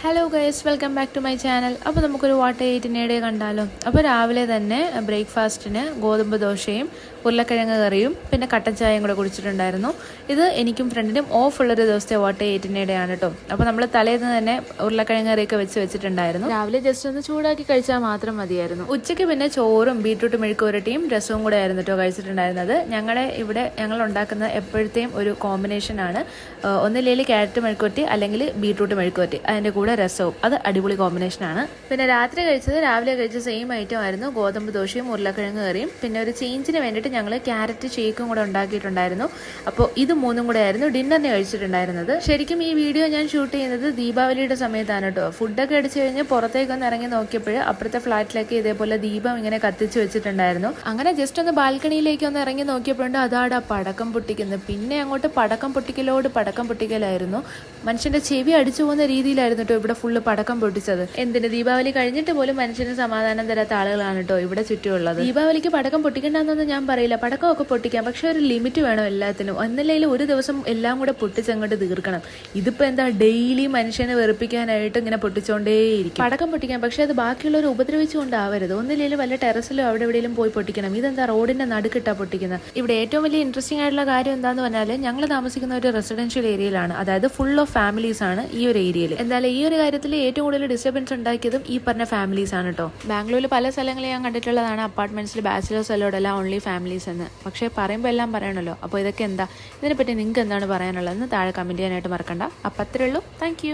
Hello guys, welcome back to my channel. അപ്പോൾ നമുക്കൊരു what എയ്റ്റിനിടെ കണ്ടാലോ. അപ്പോൾ രാവിലെ തന്നെ ബ്രേക്ക്ഫാസ്റ്റിന് ഗോതമ്പ് ദോശയും ഉരുളക്കിഴങ്ങ് കറിയും പിന്നെ കട്ടൻ ചായയും കൂടെ കുടിച്ചിട്ടുണ്ടായിരുന്നു. ഇത് എനിക്കും ഫ്രണ്ടിനും ഓഫുള്ളൊരു ദിവസത്തെ വാട്ട് എയ്റ്റിനിടെയാണ് കേട്ടോ. അപ്പോൾ നമ്മൾ തലേന്ന് തന്നെ ഉരുളക്കിഴങ്ങ് കറിയൊക്കെ വെച്ചിട്ടുണ്ടായിരുന്നു. രാവിലെ ജസ്റ്റ് ഒന്ന് ചൂടാക്കി കഴിച്ചാൽ മാത്രം മതിയായിരുന്നു. ഉച്ചയ്ക്ക് പിന്നെ ചോറും ബീട്രൂട്ട് മെഴുക്കുവരട്ടിയും രസവും കൂടെ ആയിരുന്നു കേട്ടോ കഴിച്ചിട്ടുണ്ടായിരുന്നത്. ഞങ്ങൾ ഉണ്ടാക്കുന്ന എപ്പോഴത്തെയും ഒരു കോമ്പിനേഷനാണ്. ഒന്നില്ലെങ്കിൽ ക്യാരറ്റ് മെഴുക്കുവരട്ടി അല്ലെങ്കിൽ ബീട്രൂട്ട് മെഴുക്കുവരട്ടി, അതിൻ്റെ കൂടെ രസവും. അത് അടിപൊളി കോമ്പിനേഷനാണ്. പിന്നെ രാവിലെ കഴിച്ച സെയിം ഐറ്റം ആയിരുന്നു ഗോതമ്പ് ദോശയും ഉരുളക്കിഴങ്ങ് കറിയും. പിന്നെ ഒരു ചേഞ്ചിന് വേണ്ടിയിട്ട് ഞങ്ങൾ ക്യാരറ്റ് ഷേക്കും കൂടെ ഉണ്ടാക്കിയിട്ടുണ്ടായിരുന്നു. അപ്പോൾ ഇത് മൂന്നും കൂടെ ആയിരുന്നു ഡിന്നറിന് കഴിച്ചിട്ടുണ്ടായിരുന്നത്. ശരിക്കും ഈ വീഡിയോ ഞാൻ ഷൂട്ട് ചെയ്യുന്നത് ദീപാവലിയുടെ സമയത്താണ് കേട്ടോ. ഫുഡൊക്കെ അടിച്ചു കഴിഞ്ഞ് പുറത്തേക്കൊന്ന് ഇറങ്ങി നോക്കിയപ്പോൾ അപ്പുറത്തെ ഫ്ലാറ്റിലേക്ക് ഇതേപോലെ ദീപം ഇങ്ങനെ കത്തിച്ച് വെച്ചിട്ടുണ്ടായിരുന്നു. അങ്ങനെ ജസ്റ്റ് ഒന്ന് ബാൽക്കണിയിലേക്ക് ഒന്ന് ഇറങ്ങി നോക്കിയപ്പോഴുണ്ട് അതാടാ പടക്കം പൊട്ടിക്കുന്നത്. പിന്നെ അങ്ങോട്ട് പടക്കം പൊട്ടിക്കലായിരുന്നു. മനുഷ്യന്റെ ചെവി അടിച്ചു പോകുന്ന രീതിയിലായിരുന്നു കേട്ടോ ഇവിടെ ഫുള്ള് പടക്കം പൊട്ടിച്ചത്. എന്തിന് ദീപാവലി കഴിഞ്ഞിട്ട് പോലും മനുഷ്യന് സമാധാനം തരാത്ത ആളുകളാണ് കേട്ടോ ഇവിടെ ചുറ്റുമുള്ളത്. ദീപാവലിക്ക് പടക്കം പൊട്ടിക്കണ്ടെന്നൊന്നും ഞാൻ പറയില്ല, പടക്കമൊക്കെ പൊട്ടിക്കാം, പക്ഷെ ഒരു ലിമിറ്റ് വേണം എല്ലാത്തിനും. ഒന്നില്ലെങ്കിൽ ഒരു ദിവസം എല്ലാം കൂടെ പൊട്ടിച്ചങ്ങോട്ട് തീർക്കണം. ഇതിപ്പോ എന്താ ഡെയിലി മനുഷ്യനെ വെറുപ്പിക്കാനായിട്ട് ഇങ്ങനെ പൊട്ടിച്ചോണ്ടേയിരിക്കും. പടക്കം പൊട്ടിക്കാം, പക്ഷെ അത് ബാക്കിയുള്ളവർ ഉപദ്രവിച്ചുകൊണ്ടാവരുത്. ഒന്നില്ലെങ്കിൽ വല്ല ടെറസിലോ അവിടെ എവിടെയെങ്കിലും പോയി പൊട്ടിക്കണം. ഇതെന്താ റോഡിന്റെ നടുക്കിട്ടാ പൊട്ടിക്കുന്നത്. ഇവിടെ ഏറ്റവും വലിയ ഇൻട്രസ്റ്റിംഗ് ആയിട്ടുള്ള കാര്യം എന്താന്ന് പറഞ്ഞാൽ ഞങ്ങൾ താമസിക്കുന്ന ഒരു റെസിഡൻഷ്യൽ ഏരിയയിലാണ്, അതായത് ഫുൾ ഓഫ് ഫാമിലീസ് ആണ് ഈ ഒരു ഏരിയയിൽ. എന്തായാലും ഈ ഒരു കാര്യത്തിൽ ഏറ്റവും കൂടുതൽ ഡിസ്റ്റർബൻസ് ഉണ്ടാക്കിയതും ഈ പറഞ്ഞ ഫാമിലീസ് ആണ് കേട്ടോ. ബാംഗ്ലൂരിൽ പല സ്ഥലങ്ങളിൽ ഞാൻ കണ്ടിട്ടുള്ളതാണ് അപ്പാർട്ട്മെന്റ്സിൽ ബാച്ചിലേഴ്സ് അലോടെല്ലാം ഓൺലി ഫാമിലീസ് എന്ന്. പക്ഷേ പറയുമ്പോൾ എല്ലാം പറയണല്ലോ. അപ്പോൾ ഇതൊക്കെ എന്താ, ഇതിനെപ്പറ്റി നിങ്ങൾക്ക് എന്താണ് പറയാനുള്ളതെന്ന് താഴെ കമന്റ് ചെയ്യാനായിട്ട് മറക്കണ്ട. അപ്പം അത്രേ ഉള്ളൂ. താങ്ക്